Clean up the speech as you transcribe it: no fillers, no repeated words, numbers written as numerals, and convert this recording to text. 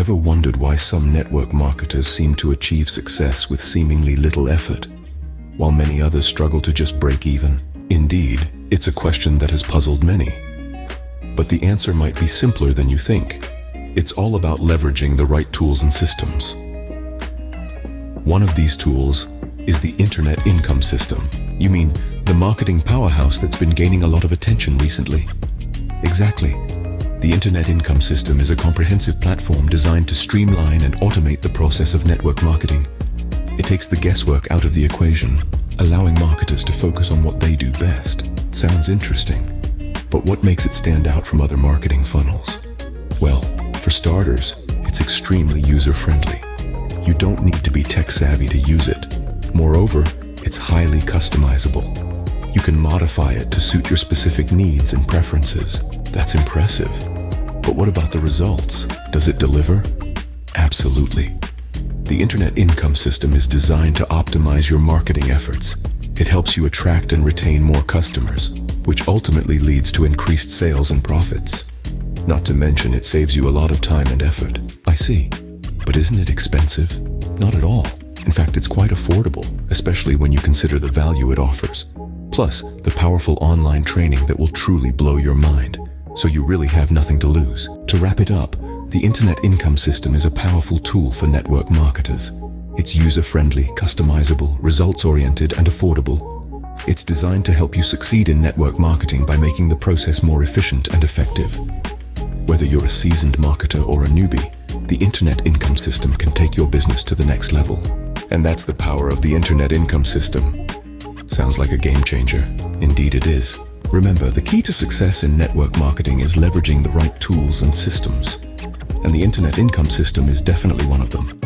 ever wondered why some network marketers seem to achieve success with seemingly little effort, while many others struggle to just break even? Indeed, it's a question that has puzzled many. But the answer might be simpler than you think. It's all about leveraging the right tools and systems. One of these tools is the Internet Income System. You mean the marketing powerhouse that's been gaining a lot of attention recently? Exactly. The Internet Income System is a comprehensive platform designed to streamline and automate the process of network marketing. It takes the guesswork out of the equation, allowing marketers to focus on what they do best. Sounds interesting. But what makes it stand out from other marketing funnels? Well, for starters, it's extremely user-friendly. You don't need to be tech-savvy to use it. Moreover, it's highly customizable. You can modify it to suit your specific needs and preferences. That's impressive. But what about the results? Does it deliver? Absolutely. The Internet Income System is designed to optimize your marketing efforts. It helps you attract and retain more customers, which ultimately leads to increased sales and profits. Not to mention, it saves you a lot of time and effort. I see. But isn't it expensive? Not at all. In fact, it's quite affordable, especially when you consider the value it offers. Plus, the powerful online training that will truly blow your mind. So you really have nothing to lose. To wrap it up, the Internet Income System is a powerful tool for network marketers. It's user-friendly, customizable, results-oriented, and affordable. It's designed to help you succeed in network marketing by making the process more efficient and effective. Whether you're a seasoned marketer or a newbie, the Internet Income System can take your business to the next level. And that's the power of the Internet Income System. Sounds like a game changer. Indeed it is. Remember, the key to success in network marketing is leveraging the right tools and systems. And the Internet Income System is definitely one of them.